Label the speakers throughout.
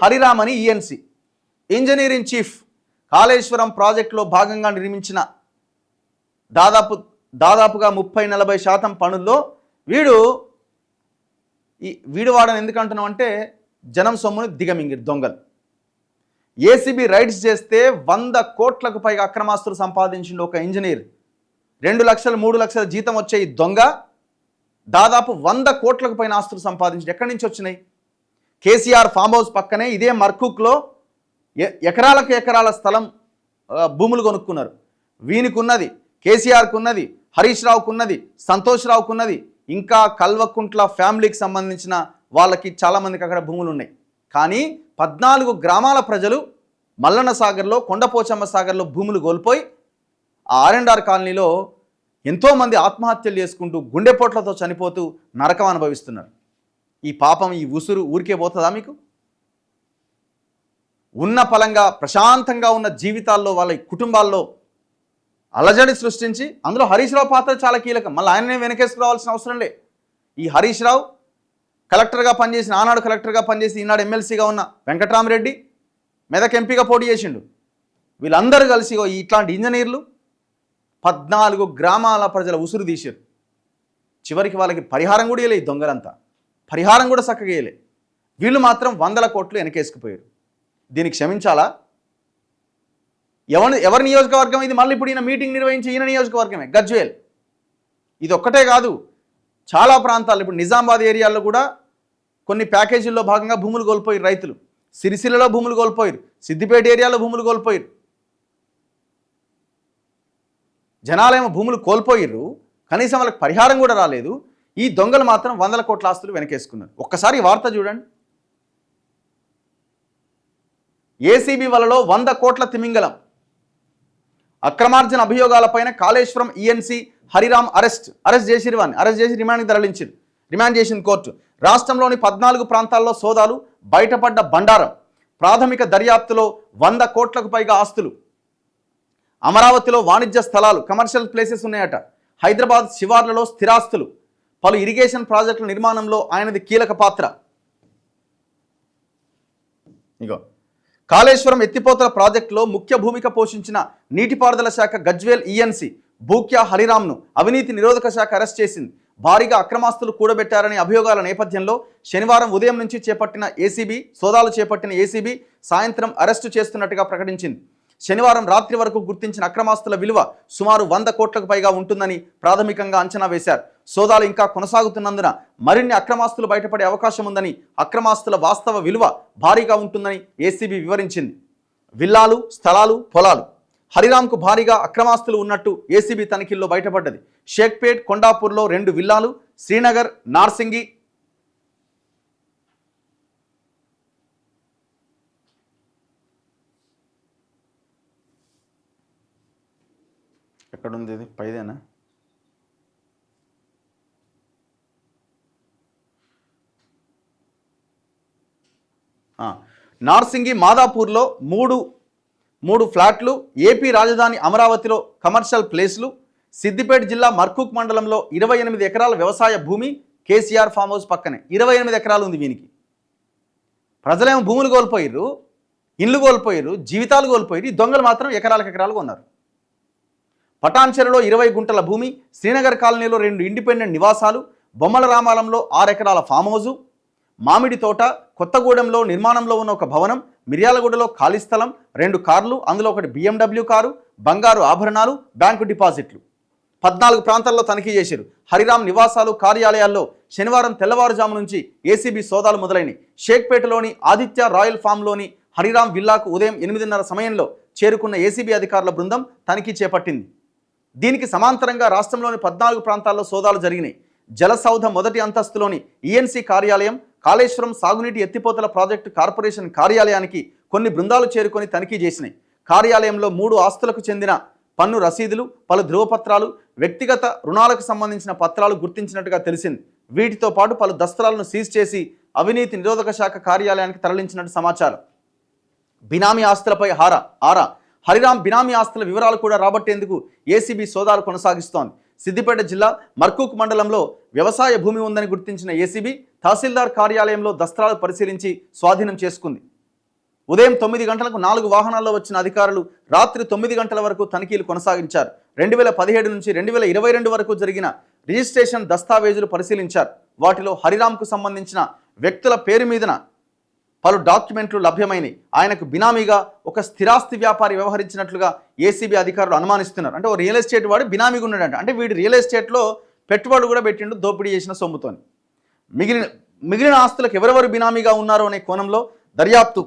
Speaker 1: హరిరామ్ అని ENC engineer in chief Kaleshwaram ప్రాజెక్టులో భాగంగా నిర్మించిన దాదాపుగా 30-40% పనుల్లో వీడు వాడని ఎందుకు అంటున్నాం అంటే జనం సొమ్ముని దిగమింగిరు దొంగలు. ఏసీబీ రైడ్స్ చేస్తే 100 కోట్లకు పైగా అక్రమాస్తులు సంపాదించిండు ఒక ఇంజనీర్. 2 లక్షలు 3 లక్షల జీతం వచ్చే ఈ దొంగ దాదాపు 100 కోట్లకు పైన ఆస్తులు సంపాదించిండు. ఎక్కడి నుంచి వచ్చినాయి? కేసీఆర్ ఫామ్ హౌస్ పక్కనే ఇదే మర్కుక్లో ఎకరాలకు ఎకరాల స్థలం భూములు కొనుక్కున్నారు. వీనికి ఉన్నది, కేసీఆర్కు ఉన్నది, హరీష్ రావుకు ఉన్నది, సంతోష్ రావుకు ఉన్నది, ఇంకా కల్వకుంట్ల ఫ్యామిలీకి సంబంధించిన వాళ్ళకి చాలామందికి అక్కడ భూములు ఉన్నాయి. కానీ 14 గ్రామాల ప్రజలు మల్లన్న సాగర్లో, కొండపోచమ్మ సాగర్లో భూములు కోల్పోయి ఆర్&ఆర్ కాలనీలో ఎంతోమంది ఆత్మహత్యలు చేసుకుంటూ గుండెపోట్లతో చనిపోతూ నరకం అనుభవిస్తున్నారు. ఈ పాపం, ఈ ఉసురు ఊరికే పోతుందా మీకు? ఉన్న ఫలంగా ప్రశాంతంగా ఉన్న జీవితాల్లో వాళ్ళ కుటుంబాల్లో అలజడి సృష్టించి అందులో హరీష్ రావు పాత్ర చాలా కీలకం. మళ్ళీ ఆయననే వెనకేసుకురావాల్సిన అవసరం లే. ఈ హరీష్ రావు కలెక్టర్గా పనిచేసిన, ఆనాడు కలెక్టర్గా పనిచేసి ఈనాడు ఎమ్మెల్సీగా ఉన్న వెంకట్రామరెడ్డి మెదక్ ఎంపీగా పోటీ చేసిండు. వీళ్ళందరూ కలిసి ఇట్లాంటి ఇంజనీర్లు 14 గ్రామాల ప్రజల ఉసురు తీశారు. చివరికి వాళ్ళకి పరిహారం కూడా ఇవ్వలే. ఈ దొంగలంతా పరిహారం కూడా చక్కగా ఇవ్వలే. వీళ్ళు మాత్రం 100 కోట్లు వెనకేసుకుపోయారు. దీనికి క్షమించాలా? ఎవరి నియోజకవర్గం ఇది? మళ్ళీ ఇప్పుడు ఈయన మీటింగ్ నిర్వహించి ఈయన నియోజకవర్గమే గజ్వేల్. ఇది ఒక్కటే కాదు, చాలా ప్రాంతాలు ఇప్పుడు నిజామాబాద్ ఏరియాల్లో కూడా కొన్ని ప్యాకేజీల్లో భాగంగా భూములు కోల్పోయారు రైతులు. సిరిసిల్లలో భూములు కోల్పోయారు, సిద్దిపేట ఏరియాలో భూములు కోల్పోయారు. జనాలేమో భూములు కోల్పోయారు, కనీసం వాళ్ళకి పరిహారం కూడా రాలేదు. ఈ దొంగలు మాత్రం 100 కోట్ల ఆస్తులు వెనకేసుకున్నారు. ఒక్కసారి ఈ వార్త చూడండి. ఏసీబీ వలలో 100 కోట్ల తిమింగలం. అక్రమార్జన అభియోగాలపైన కాళేశ్వరం ఈఎన్సీ హరిరామ్ అరెస్ట్ చేసి రిమాండ్కి తరలించారు. రిమాండ్ చేసింది కోర్టు. రాష్ట్రంలోని 14 ప్రాంతాల్లో సోదాలు, బయటపడ్డ బండారం. ప్రాథమిక దర్యాప్తులో 100 కోట్లకు పైగా ఆస్తులు. అమరావతిలో వాణిజ్య స్థలాలు, కమర్షియల్ ప్లేసెస్ ఉన్నాయట. హైదరాబాద్ శివార్లలో స్థిరాస్తులు. పలు ఇరిగేషన్ ప్రాజెక్టుల నిర్మాణంలో ఆయనది కీలక పాత్ర. కాళేశ్వరం ఎత్తిపోతల ప్రాజెక్టులో ముఖ్య భూమిక పోషించిన నీటిపారుదల శాఖ గజ్వేల్ ఈఎన్సీ బూక్యా హరిరామ్ను అవినీతి నిరోధక శాఖ అరెస్ట్ చేసింది. భారీగా అక్రమాస్తులు కూడబెట్టారనే అభియోగాల నేపథ్యంలో శనివారం ఉదయం నుంచి సోదాలు చేపట్టిన ఏసీబీ సాయంత్రం అరెస్టు చేస్తున్నట్టుగా ప్రకటించింది. శనివారం రాత్రి వరకు గుర్తించిన అక్రమాస్తుల విలువ సుమారు 100 కోట్లకు పైగా ఉంటుందని ప్రాథమికంగా అంచనా వేశారు. సోదాలు ఇంకా కొనసాగుతున్నందున మరిన్ని అక్రమాస్తులు బయటపడే అవకాశం ఉందని, అక్రమాస్తుల వాస్తవ విలువ భారీగా ఉంటుందని ఏసీబీ వివరించింది. విల్లాలు, స్థలాలు, పొలాలు. హరిరామ్కు భారీగా అక్రమాస్తులు ఉన్నట్టు ఏసీబీ తనిఖీల్లో బయటపడ్డది. షేక్పేట్, కొండాపూర్లో 2 విల్లాలు, శ్రీనగర్, నార్సింగి, ఎక్కడుంది ఇది? పైదేనా? నార్సింగి, మాదాపూర్లో 3 ఫ్లాట్లు, ఏపీ రాజధాని అమరావతిలో కమర్షియల్ ప్లేస్లు, సిద్దిపేట జిల్లా మర్కుక్ మండలంలో 28 ఎకరాల వ్యవసాయ భూమి. కేసీఆర్ ఫామ్ హౌస్ పక్కనే 28 ఎకరాలు ఉంది వీనికి. ప్రజలేమో భూములు కోల్పోయారు, ఇళ్ళు కోల్పోయారు, జీవితాలు కోల్పోయారు. ఈ దొంగలు మాత్రం ఎకరాలు కొన్నారు. పటాన్చెరులో 20 గుంటల భూమి, శ్రీనగర్ కాలనీలో 2 ఇండిపెండెంట్ నివాసాలు, బొమ్మల రామాలంలో 6 ఎకరాల ఫామ్ హౌజు, మామిడి తోట, కొత్తగూడెంలో నిర్మాణంలో ఉన్న ఒక భవనం, మిర్యాలగూడలో ఖాళీ స్థలం, 2 కార్లు, అందులో ఒకటి BMW కారు, బంగారు ఆభరణాలు, బ్యాంకు డిపాజిట్లు. 14 ప్రాంతాల్లో తనిఖీ చేశారు. హరిరామ్ నివాసాలు, కార్యాలయాల్లో శనివారం తెల్లవారుజాము నుంచి ఏసీబీ సోదాలు మొదలైనవి. షేక్పేటలోని ఆదిత్య రాయల్ ఫామ్లోని హరిరామ్ విల్లాకు ఉదయం 8:30 సమయంలో చేరుకున్న ఏసీబీ అధికారుల బృందం తనిఖీ చేపట్టింది. దీనికి సమాంతరంగా రాష్ట్రంలోని 14 ప్రాంతాల్లో సోదాలు జరిగినాయి. జలసౌధ మొదటి అంతస్తులోని ఈఎన్సీ కార్యాలయం, కాళేశ్వరం సాగునీటి ఎత్తిపోతల ప్రాజెక్టు కార్పొరేషన్ కార్యాలయానికి కొన్ని బృందాలు చేరుకొని తనిఖీ చేసినాయి. కార్యాలయంలో 3 ఆస్తులకు చెందిన పన్ను రసీదులు, పలు ధృవపత్రాలు, వ్యక్తిగత రుణాలకు సంబంధించిన పత్రాలు గుర్తించినట్టుగా తెలిసింది. వీటితో పాటు పలు దస్త్రాలను సీజ్ చేసి అవినీతి నిరోధక శాఖ కార్యాలయానికి తరలించినట్టు సమాచారం. బినామీ ఆస్తులపై ఆరా. హరిరామ్ బినామీ ఆస్తుల వివరాలు కూడా రాబట్టేందుకు ఏసీబీ సోదాలు కొనసాగిస్తోంది. సిద్దిపేట జిల్లా మర్కుక్ మండలంలో వ్యవసాయ భూమి ఉందని గుర్తించిన ఏసీబీ తహసీల్దార్ కార్యాలయంలో దస్త్రాలు పరిశీలించి స్వాధీనం చేసుకుంది. ఉదయం 9 గంటలకు 4 వాహనాల్లో వచ్చిన అధికారులు రాత్రి 9 గంటల వరకు తనిఖీలు కొనసాగించారు. 2017 నుంచి 2022 వరకు జరిగిన రిజిస్ట్రేషన్ దస్తావేజులు పరిశీలించారు. వాటిలో హరిరామ్కు సంబంధించిన వ్యక్తుల పేరు మీదన పలు డాక్యుమెంట్లు లభ్యమైనవి. ఆయనకు బినామీగా ఒక స్థిరాస్తి వ్యాపారి వ్యవహరించినట్లుగా ఏసీబీ అధికారులు అనుమానిస్తున్నారు. అంటే ఓ రియల్ ఎస్టేట్ వాడు బినామీగా ఉన్నాడంట. అంటే వీడు రియల్ ఎస్టేట్లో పెట్టుబడి కూడా పెట్టిండు దోపిడీ చేసిన సొమ్ముతోని. మిగిలిన ఆస్తులకు ఎవరెవరు బినామీగా ఉన్నారో అనే కోణంలో దర్యాప్తు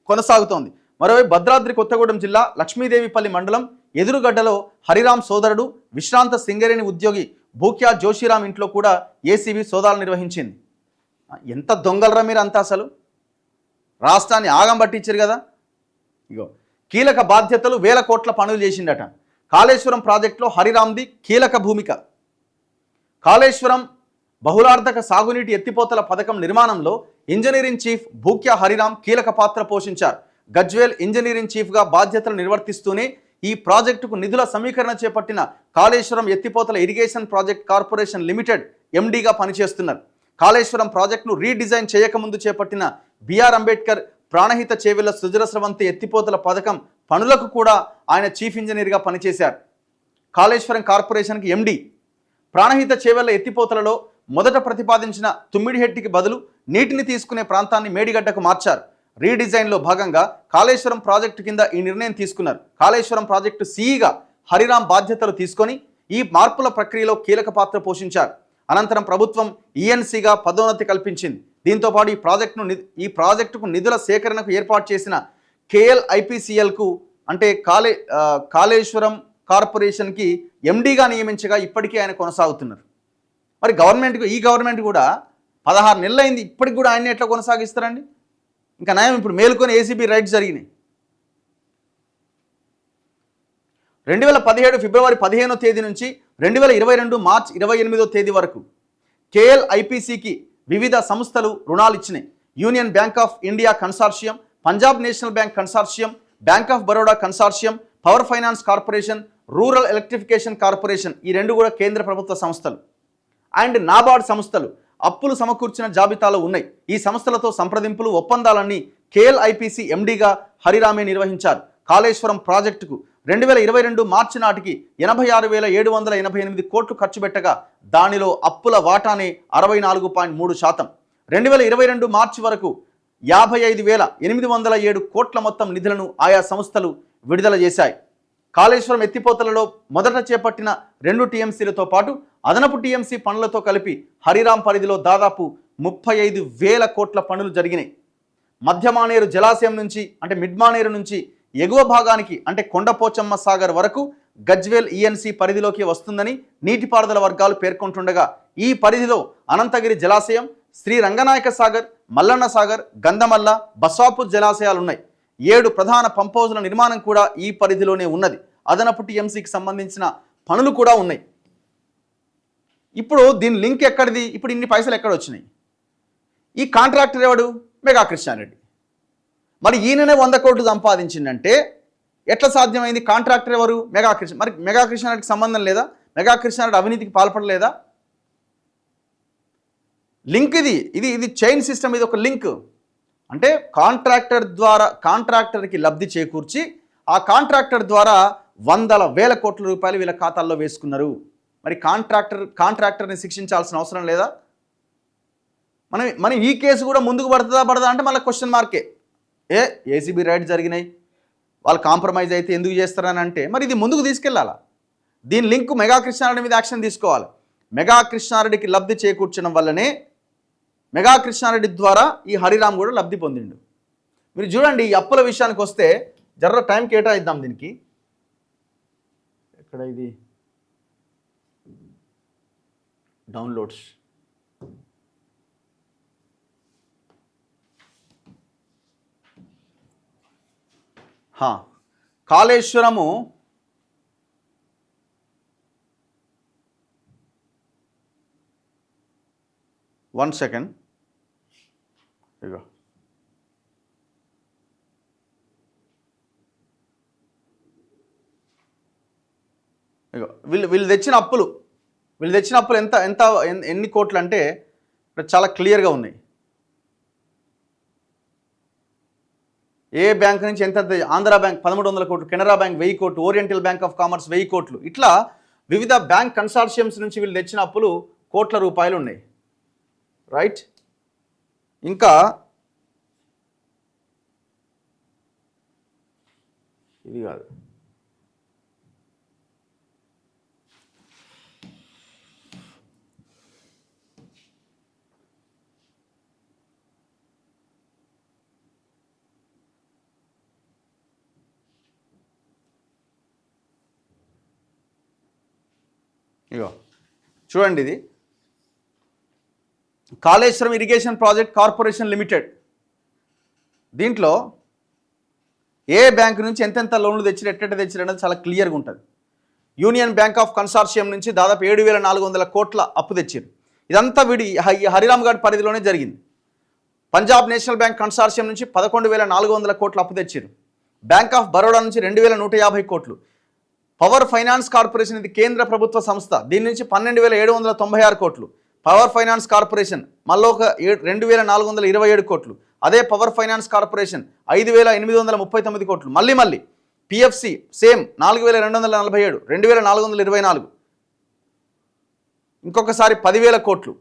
Speaker 1: కొనసాగుతోంది. మరోవైపు భద్రాద్రి కొత్తగూడెం జిల్లా లక్ష్మీదేవిపల్లి మండలం ఎదురుగడ్డలో హరిరామ్ సోదరుడు విశ్రాంత సింగరేణి ఉద్యోగి భూక్యా జోషిరామ్ ఇంట్లో కూడా ఏసీబీ సోదాలు నిర్వహించింది. ఎంత దొంగలరా మీరు అంతా, అసలు రాష్ట్రాన్ని ఆగం పట్టించారు కదా. ఇగో కీలక బాధ్యతలు, వేల కోట్ల పనులు చేసిండట. కాళేశ్వరం ప్రాజెక్టులో హరిరామ్ది కీలక భూమిక. కాళేశ్వరం బహుళార్థక సాగునీటి ఎత్తిపోతల పథకం నిర్మాణంలో ఇంజనీరింగ్ చీఫ్ భూక్యా హరిరామ్ కీలక పాత్ర పోషించారు. గజ్వేల్ ఇంజనీరింగ్ చీఫ్గా బాధ్యతలు నిర్వర్తిస్తూనే ఈ ప్రాజెక్టుకు నిధుల సమీకరణ చేపట్టిన కాళేశ్వరం ఎత్తిపోతల ఇరిగేషన్ ప్రాజెక్ట్ కార్పొరేషన్ లిమిటెడ్ ఎండీగా పనిచేస్తున్నారు. కాళేశ్వరం ప్రాజెక్టును రీడిజైన్ చేయకముందు చేపట్టిన బిఆర్ అంబేద్కర్ ప్రాణహిత చేవెళ్ల సుజల స్రవంతి ఎత్తిపోతల పథకం పనులకు కూడా ఆయన చీఫ్ ఇంజనీర్గా పనిచేశారు. కాళేశ్వరం కార్పొరేషన్కి ఎండీ. ప్రాణహిత చేవెళ్ల ఎత్తిపోతలలో మొదట ప్రతిపాదించిన తుమ్మిడిహెట్టికి బదులు నీటిని తీసుకునే ప్రాంతాన్ని మేడిగడ్డకు మార్చారు. రీడిజైన్లో భాగంగా కాళేశ్వరం ప్రాజెక్టు కింద ఈ నిర్ణయం తీసుకున్నారు. కాళేశ్వరం ప్రాజెక్టు సీఈగా హరిరామ్ బాధ్యతలు తీసుకొని ఈ మార్పుల ప్రక్రియలో కీలక పాత్ర పోషించారు. అనంతరం ప్రభుత్వం ఈఎన్సీగా పదోన్నతి కల్పించింది. దీంతోపాటు ఈ ప్రాజెక్టుకు నిధుల సేకరణకు ఏర్పాటు చేసిన కేఎల్ఐపిసిఎల్కు అంటే కాళేశ్వరం కార్పొరేషన్కి ఎండీగా నియమించగా ఇప్పటికీ ఆయన కొనసాగుతున్నారు. మరి ఈ గవర్నమెంట్ కూడా 16 నెలలు అయింది, ఇప్పటికి కూడా ఆయన్ని ఎట్లా కొనసాగిస్తారండి? ఇంకా నయం ఇప్పుడు మేలుకొని ఏసీబీ రైడ్స్ జరిగినాయి. 2017 ఫిబ్రవరి 15వ తేదీ నుంచి 2022 మార్చి 28వ తేదీ వరకు కేఎల్ఐపిసికి వివిధ సంస్థలు రుణాలు ఇచ్చినాయి. Union bank of India consortium, Punjab national bank consortium, bank of Baroda consortium, power finance corporation, rural electrification corporation, ఈ రెండు కూడా కేంద్ర ప్రభుత్వ సంస్థలు. అండ్ నాబార్డ్ సంస్థలు అప్పులు సమకూర్చిన జాబితాలో ఉన్నాయి. ఈ సంస్థలతో సంప్రదింపులు, ఒప్పందాలన్నీ కేఎల్ఐపిసి ఎండీగా హరిరామే నిర్వహించారు. కాళేశ్వరం ప్రాజెక్టుకు 2022 మార్చి నాటికి 86,788 కోట్లు ఖర్చు పెట్టగా దానిలో అప్పుల వాటానే 64.3%. 2022 మార్చి వరకు 55,807 కోట్ల మొత్తం నిధులను ఆయా సంస్థలు విడుదల చేశాయి. కాళేశ్వరం ఎత్తిపోతలలో మొదట చేపట్టిన 2 టీఎంసీలతో పాటు అదనపు టీఎంసీ పనులతో కలిపి హరిరామ్ పరిధిలో దాదాపు 35,000 కోట్ల పనులు జరిగినాయి. మధ్యమానేరు జలాశయం నుంచి అంటే మిడ్మానేరు నుంచి ఎగువ భాగానికి అంటే కొండపోచమ్మ సాగర్ వరకు గజ్వేల్ ఈఎన్సీ పరిధిలోకి వస్తుందని నీటిపారుదల వర్గాలు పేర్కొంటుండగా ఈ పరిధిలో అనంతగిరి జలాశయం, శ్రీ రంగనాయక సాగర్, మల్లన్న సాగర్, గంధమల్ల, బస్వాపూర్ జలాశయాలున్నాయి. 7 ప్రధాన పంప్ హౌజుల నిర్మాణం కూడా ఈ పరిధిలోనే ఉన్నది. అదనపు టీఎంసీకి సంబంధించిన పనులు కూడా ఉన్నాయి. ఇప్పుడు దీని లింక్ ఎక్కడిది? ఇప్పుడు ఇన్ని పైసలు ఎక్కడ వచ్చినాయి? ఈ కాంట్రాక్టర్ ఎవడు? మెగా కృష్ణారెడ్డి. మరి ఈయననే 100 కోట్లు సంపాదించిందంటే ఎట్లా సాధ్యమైంది? కాంట్రాక్టర్ ఎవరు? మెగా కృష్ణ. మరి మెగా కృష్ణారెడ్డికి సంబంధం లేదా? మెగా కృష్ణారెడ్డి అవినీతికి పాల్పడలేదా? లింక్ ఇది చైన్ సిస్టమ్. ఇది ఒక లింక్. అంటే కాంట్రాక్టర్కి లబ్ధి చేకూర్చి ఆ కాంట్రాక్టర్ ద్వారా 100,000 కోట్ల రూపాయలు వీళ్ళ ఖాతాల్లో వేసుకున్నారు. మరి కాంట్రాక్టర్ని శిక్షించాల్సిన అవసరం లేదా? మనం ఈ కేసు కూడా ముందుకు పడదా అంటే మళ్ళీ క్వశ్చన్ మార్కే. ఏసీబీ రైడ్ జరిగినాయి, వాళ్ళు కాంప్రమైజ్ అయితే ఎందుకు చేస్తారని అంటే మరి ఇది ముందుకు తీసుకెళ్లాలా? దీని లింక్ మెగా కృష్ణారెడ్డి మీద యాక్షన్ తీసుకోవాలి. మెగా కృష్ణారెడ్డికి లబ్ధి చేకూర్చడం వల్లనే మెగా కృష్ణారెడ్డి ద్వారా ఈ హరిరామ్ కూడా లబ్ధి పొందిండు. మీరు చూడండి, ఈ అప్పుల విషయానికి వస్తే జర్ర టైం కేటాయిద్దాం దీనికి. ఎక్కడ ఇది డౌన్లోడ్స్? Kaleshwaram one second. ఇగో వీళ్ళు తెచ్చిన అప్పులు ఎన్ని కోట్లు అంటే చాలా క్లియర్గా ఉన్నాయి. ఏ బ్యాంక్ నుంచి ఎంత, ఆంధ్ర బ్యాంక్ 1300 కోట్లు, కెనరా బ్యాంక్ 1000 కోట్లు, ఓరియంటల్ బ్యాంక్ ఆఫ్ కామర్స్ 1000 కోట్లు, ఇట్లా వివిధ బ్యాంక్ కన్సార్షియమ్స్ నుంచి వీళ్ళు తెచ్చిన అప్పులు కోట్ల రూపాయలు ఉన్నాయి. రైట్. ఇంకా ఇది కాదు, ఇగో చూడండి, ఇది Kaleshwaram irrigation project corporation limited. దీంట్లో ఏ బ్యాంక్ నుంచి ఎంతెంత లోన్లు తెచ్చిరు, ఎట్టెట్ట తెచ్చిరు అనేది చాలా క్లియర్గా ఉంటుంది. యూనియన్ బ్యాంక్ ఆఫ్ కన్సార్షియం నుంచి దాదాపు 7,400 కోట్ల అప్పు తెచ్చారు. ఇదంతా వీడి హరిరామ్ ఘాట్ పరిధిలోనే జరిగింది. పంజాబ్ నేషనల్ బ్యాంక్ కన్సార్షియం నుంచి 11,400 కోట్ల అప్పు తెచ్చారు. బ్యాంక్ ఆఫ్ బరోడా నుంచి 2,150 కోట్లు. పవర్ ఫైనాన్స్ కార్పొరేషన్, ఇది కేంద్ర ప్రభుత్వ సంస్థ, దీని నుంచి 12,796 కోట్లు. పవర్ ఫైనాన్స్ కార్పొరేషన్ మళ్ళీ ఒక 2,427 కోట్లు. అదే పవర్ ఫైనాన్స్ కార్పొరేషన్ 5,839 కోట్లు. మళ్ళీ పిఎఫ్సి సేమ్ 4,247, 2,424, ఇంకొకసారి 10,000 కోట్లు.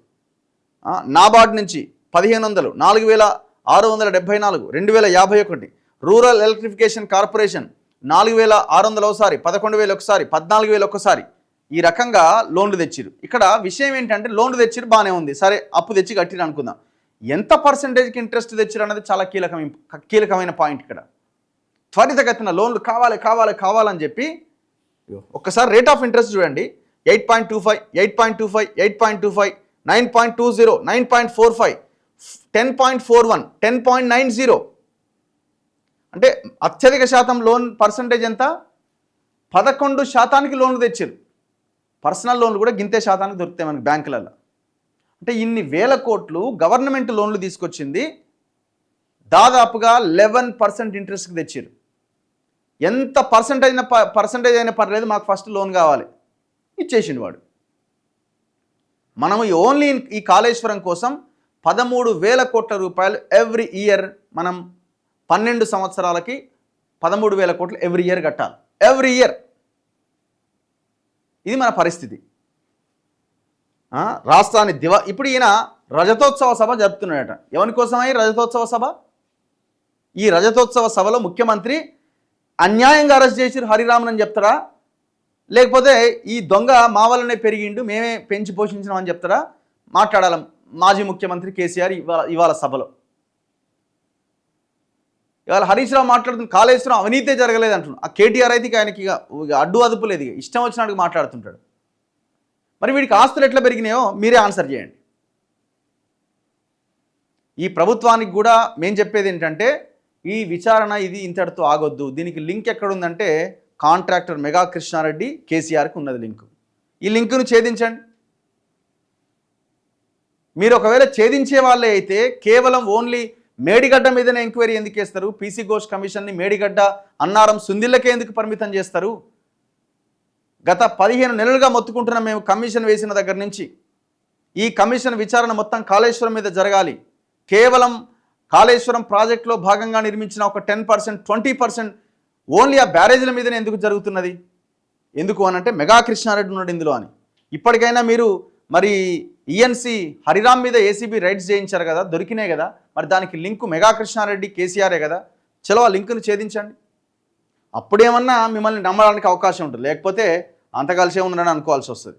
Speaker 1: నాబార్డ్ నుంచి 1,500, 4,674, 2,051. రూరల్ ఎలక్ట్రిఫికేషన్ కార్పొరేషన్ 4,600 ఒకసారి, 11,000 ఒకసారి, 14,000 ఒకసారి. ఈ రకంగా లోన్లు తెచ్చిరు. ఇక్కడ విషయం ఏంటంటే లోన్లు తెచ్చిరు బాగానే ఉంది, సరే అప్పు తెచ్చి కట్టిరు అనుకుందాం. ఎంత పర్సెంటేజ్కి ఇంట్రెస్ట్ తెచ్చిరు అనేది చాలా కీలకమైన పాయింట్. ఇక్కడ త్వరితగతిన లోన్లు కావాలని చెప్పి ఒక్కసారి రేట్ ఆఫ్ ఇంట్రెస్ట్ చూడండి. 8.25, 8.25, 8.25, 9.20, 9.45, 10.41, 10.90. అంటే అత్యధిక శాతం లోన్ పర్సంటేజ్ ఎంత? 11% లోన్లు తెచ్చారు. పర్సనల్ లోన్లు కూడా గింతే శాతానికి దొరుకుతాయి మనకి బ్యాంకులలో. అంటే ఇన్ని వేల కోట్లు గవర్నమెంట్ లోన్లు తీసుకొచ్చింది, దాదాపుగా 11% ఇంట్రెస్ట్కి తెచ్చారు. ఎంత పర్సంటేజ్ అయినా పర్లేదు, మాకు ఫస్ట్ లోన్ కావాలి, ఇచ్చేసిండు వాడు. మనము ఓన్లీ ఈ కాళేశ్వరం కోసం 13,000 కోట్ల రూపాయలు ఎవ్రీ ఇయర్, మనం 12 సంవత్సరాలకి 13,000 కోట్లు ఎవ్రీ ఇయర్ కట్టాలి, ఎవ్రీ ఇయర్. ఇది మన పరిస్థితి. రాష్ట్రాన్ని ఇప్పుడు ఈయన రజతోత్సవ సభ జరుపుతున్నాడట. ఎవరి కోసమై రజతోత్సవ సభ? ఈ రజతోత్సవ సభలో ముఖ్యమంత్రి అన్యాయంగా అరెస్ట్ చేసిరు హరిరామన్ అని చెప్తారా, లేకపోతే ఈ దొంగ మా వల్లనే పెరిగిండు, మేమే పెంచి పోషించినామని చెప్తారా? మాట్లాడాలి మాజీ ముఖ్యమంత్రి కేసీఆర్ ఇవాళ సభలో. ఇవాళ హరీష్ రావు మాట్లాడుతున్న కాళేశ్వరం అవినీతే జరగలేదు అంటున్నాడు. ఆ కేటీఆర్ అయితే ఆయనకి అడ్డు అదుపు లేదు, ఇష్టం వచ్చినట్టు మాట్లాడుతుంటాడు. మరి వీడికి ఆస్తులు ఎట్లా పెరిగినాయో మీరే ఆన్సర్ చేయండి. ఈ ప్రభుత్వానికి కూడా మేము చెప్పేది ఏంటంటే, ఈ విచారణ ఇది ఇంతటితో ఆగొద్దు. దీనికి లింక్ ఎక్కడుందంటే కాంట్రాక్టర్ మెగా కృష్ణారెడ్డి కేసీఆర్కి ఉన్నది లింకు. ఈ లింకును ఛేదించండి. మీరు ఒకవేళ ఛేదించే వాళ్ళే అయితే కేవలం ఓన్లీ మేడిగడ్డ మీదనే ఎంక్వైరీ ఎందుకు చేస్తారు? పీసీ ఘోష్ కమిషన్ని మేడిగడ్డ, అన్నారం, సుందిళ్ళకే ఎందుకు పరిమితం చేస్తారు? గత 15 నెలలుగా మొత్తుకుంటున్నాం మేము కమిషన్ వేసిన దగ్గర నుంచి. ఈ కమిషన్ విచారణ మొత్తం కాళేశ్వరం మీద జరగాలి. కేవలం కాళేశ్వరం ప్రాజెక్టులో భాగంగా నిర్మించిన ఒక 10%, 20% ఓన్లీ ఆ బ్యారేజీల మీదనే ఎందుకు జరుగుతున్నది? ఎందుకు అనంటే మెగా కృష్ణారెడ్డి ఉన్నాడు ఇందులో అని. ఇప్పటికైనా మీరు మరి ఈఎన్సీ హరిరామ్ మీద ఏసీబీ రైడ్స్ చేయించారు కదా, దొరికినాయి కదా, మరి దానికి లింకు మెగా కృష్ణారెడ్డి కేసీఆరే కదా. చలో ఆ లింకును ఛేదించండి. అప్పుడేమన్నా మిమ్మల్ని నమ్మడానికి అవకాశం ఉంటుంది, లేకపోతే అంత కలిసే ఉందని అనుకోవాల్సి వస్తుంది.